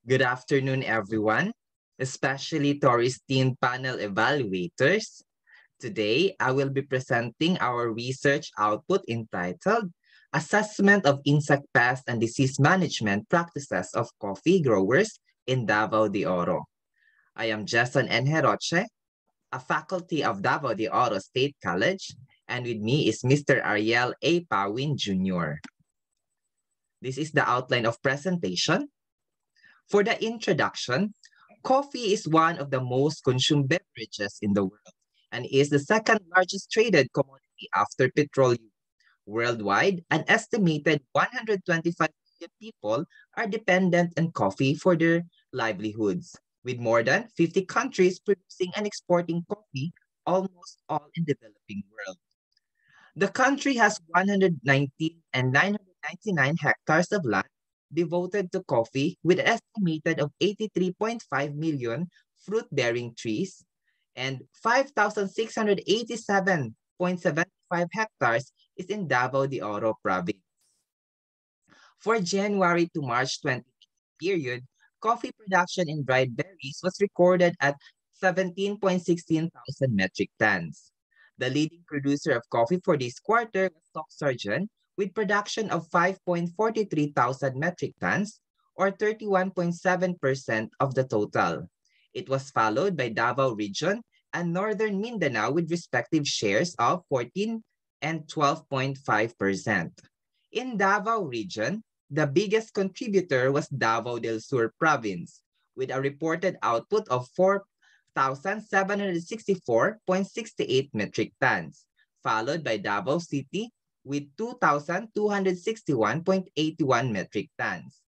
Good afternoon, everyone, especially to our esteemed panel evaluators. Today, I will be presenting our research output entitled Assessment of Insect Pest and Disease Management Practices of Coffee Growers in Davao de Oro. I am Jason Enheroche, a faculty of Davao de Oro State College, and with me is Mr. Ariel A. Pawin Jr. This is the outline of presentation. For the introduction, coffee is one of the most consumed beverages in the world and is the second largest traded commodity after petroleum. Worldwide, an estimated 125 million people are dependent on coffee for their livelihoods, with more than 50 countries producing and exporting coffee, almost all in developing world. The country has 119 and 999 hectares of land devoted to coffee with an estimated of 83.5 million fruit-bearing trees and 5,687.75 hectares is in Davao de Oro province. For January to March 2020 period, coffee production in dried berries was recorded at 17.16 thousand metric tons. The leading producer of coffee for this quarter was Stock Sargent with production of 5.43 thousand metric tons or 31.7% of the total. It was followed by Davao Region and Northern Mindanao with respective shares of 14 and 12.5%. In Davao Region, the biggest contributor was Davao del Sur Province with a reported output of 4,764.68 metric tons, followed by Davao City with 2,261.81 metric tons,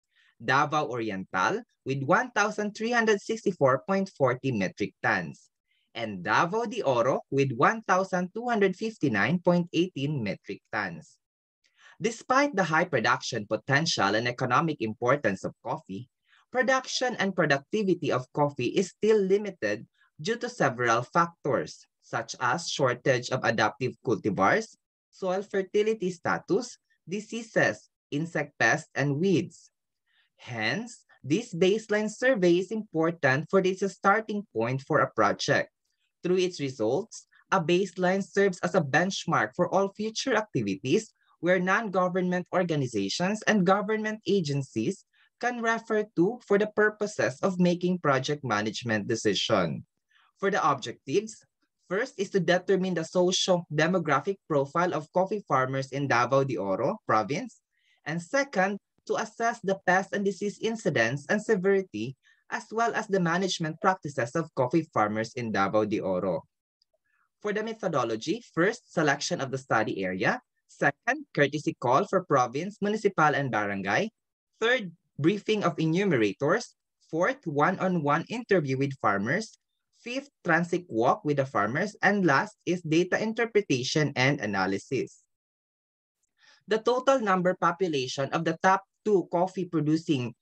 Davao Oriental with 1,364.40 metric tons, and Davao de Oro with 1,259.18 metric tons. Despite the high production potential and economic importance of coffee, production and productivity of coffee is still limited due to several factors, such as shortage of adaptive cultivars, soil fertility status, diseases, insect pests, and weeds. Hence, this baseline survey is important for this starting point for a project. Through its results, a baseline serves as a benchmark for all future activities where non-government organizations and government agencies can refer to for the purposes of making project management decision. For the objectives, first is to determine the socio-demographic profile of coffee farmers in Davao de Oro province, and second, to assess the pest and disease incidence and severity as well as the management practices of coffee farmers in Davao de Oro. For the methodology, first, selection of the study area. Second, courtesy call for province, municipal, and barangay. Third, briefing of enumerators. Fourth, one-on-one interview with farmers. Fifth, transit walk with the farmers. And last is data interpretation and analysis. The total number population of the top two coffee-producing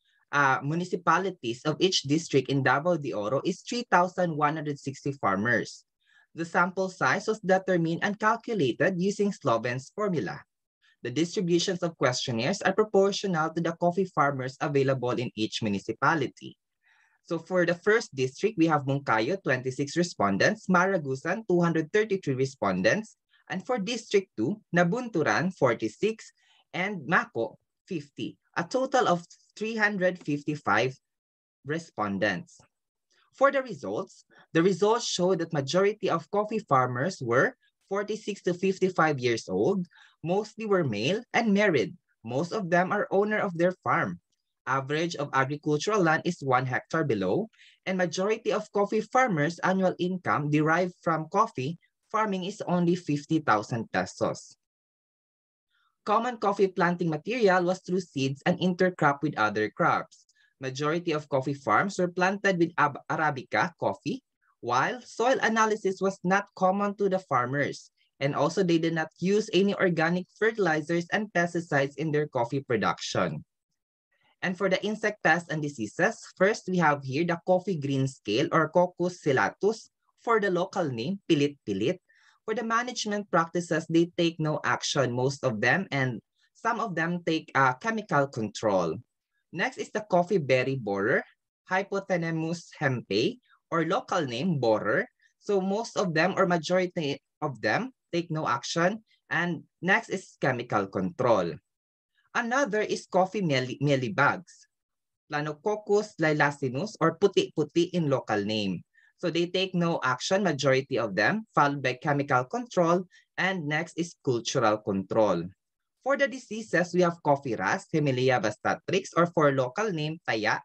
municipalities of each district in Davao de Oro is 3,160 farmers. The sample size was determined and calculated using Sloven's formula. The distributions of questionnaires are proportional to the coffee farmers available in each municipality. So for the first district, we have Moncayo, 26 respondents, Maragusan, 233 respondents, and for District 2, Nabunturan, 46, and Mako, 50, a total of 355 respondents. For the results show that majority of coffee farmers were 46 to 55 years old, mostly were male and married. Most of them are owner of their farm. Average of agricultural land is 1 hectare below, and majority of coffee farmers' annual income derived from coffee farming is only 50,000 pesos. Common coffee planting material was through seeds and intercrop with other crops. Majority of coffee farms were planted with Arabica coffee, while soil analysis was not common to the farmers, and also they did not use any organic fertilizers and pesticides in their coffee production. And for the insect pests and diseases, first we have here the coffee green scale or Coccus celatus. For the local name, pilit-pilit. For the management practices, they take no action, most of them, and some of them take chemical control. Next is the coffee berry borer. Hypothenemus hempei, or local name borer. So most of them or majority of them take no action. And next is chemical control. Another is coffee mealybugs, Planococcus lilacinus, or puti-puti in local name. So they take no action, majority of them, followed by chemical control, and next is cultural control. For the diseases, we have coffee rust, Hemilia bastatrix, or for local name, taya.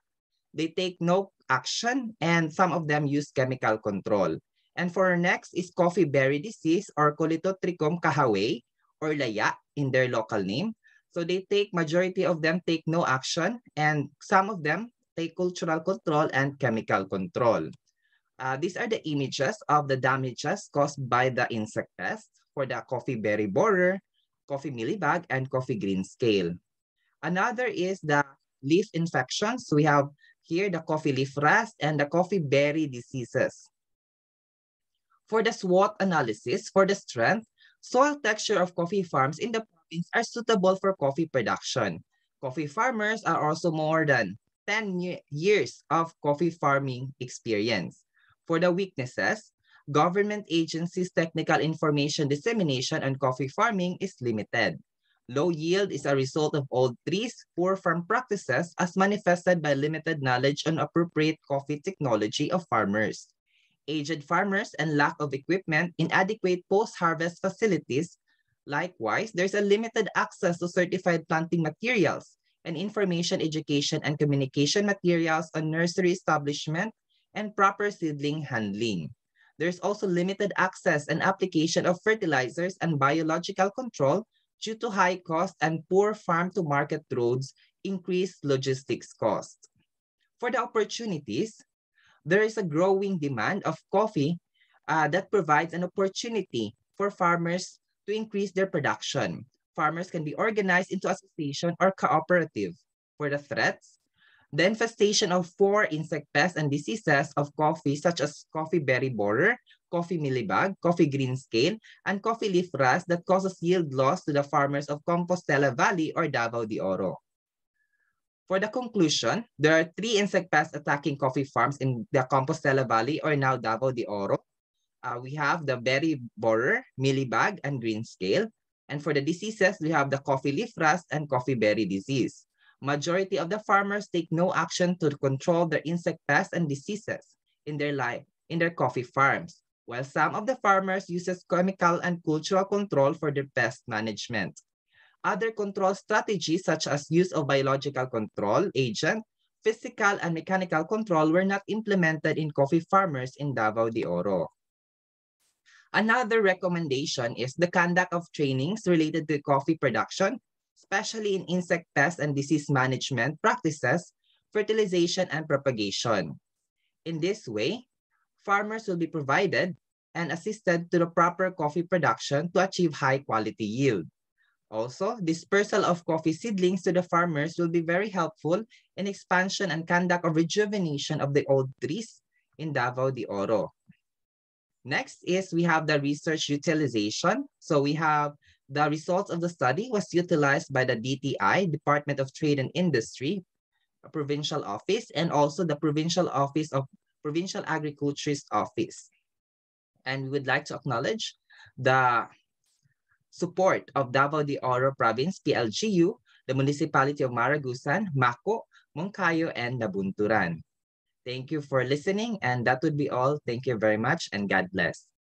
They take no action, and some of them use chemical control. And for next is coffee berry disease, or Colitotrichum kahaway, or laya in their local name. So they take, majority of them take no action, and some of them take cultural control and chemical control. These are the images of the damages caused by the insect pest for the coffee berry borer, coffee mealybug, and coffee green scale. Another is the leaf infections. We have here the coffee leaf rust and the coffee berry diseases. For the SWOT analysis, for the strength, soil texture of coffee farms in the province are suitable for coffee production. Coffee farmers are also more than 10 years of coffee farming experience. For the weaknesses, government agencies' technical information dissemination on coffee farming is limited. Low yield is a result of old trees, poor farm practices as manifested by limited knowledge on appropriate coffee technology of farmers. Aged farmers and lack of equipment, inadequate post-harvest facilities. Likewise, there's a limited access to certified planting materials and information education and communication materials on nursery establishment and proper seedling handling. There's also limited access and application of fertilizers and biological control due to high cost and poor farm-to-market roads, increased logistics cost. For the opportunities, there is a growing demand of coffee that provides an opportunity for farmers to increase their production. Farmers can be organized into association or cooperative. For the threats, the infestation of 4 insect pests and diseases of coffee such as coffee berry borer, coffee mealybug, coffee green scale, and coffee leaf rust that causes yield loss to the farmers of Compostela Valley or Davao de Oro. For the conclusion, there are 3 insect pests attacking coffee farms in the Compostela Valley or now Davao de Oro. We have the berry borer, mealybug, and green scale. And for the diseases, we have the coffee leaf rust and coffee berry disease. Majority of the farmers take no action to control their insect pests and diseases in their coffee farms, while some of the farmers uses chemical and cultural control for their pest management. Other control strategies such as use of biological control agent, physical and mechanical control were not implemented in coffee farmers in Davao de Oro. Another recommendation is the conduct of trainings related to coffee production, especially in insect pest and disease management practices, fertilization, and propagation. In this way, farmers will be provided and assisted to the proper coffee production to achieve high quality yield. Also, dispersal of coffee seedlings to the farmers will be very helpful in expansion and conduct of rejuvenation of the old trees in Davao de Oro. Next is we have the research utilization. So we have the results of the study was utilized by the DTI, Department of Trade and Industry, a provincial office, and also the provincial office of Provincial Agriculturist Office. And we would like to acknowledge the support of Davao de Oro Province, PLGU, the Municipality of Maragusan, Mako, Moncayo, and Nabunturan. Thank you for listening, and that would be all. Thank you very much, and God bless.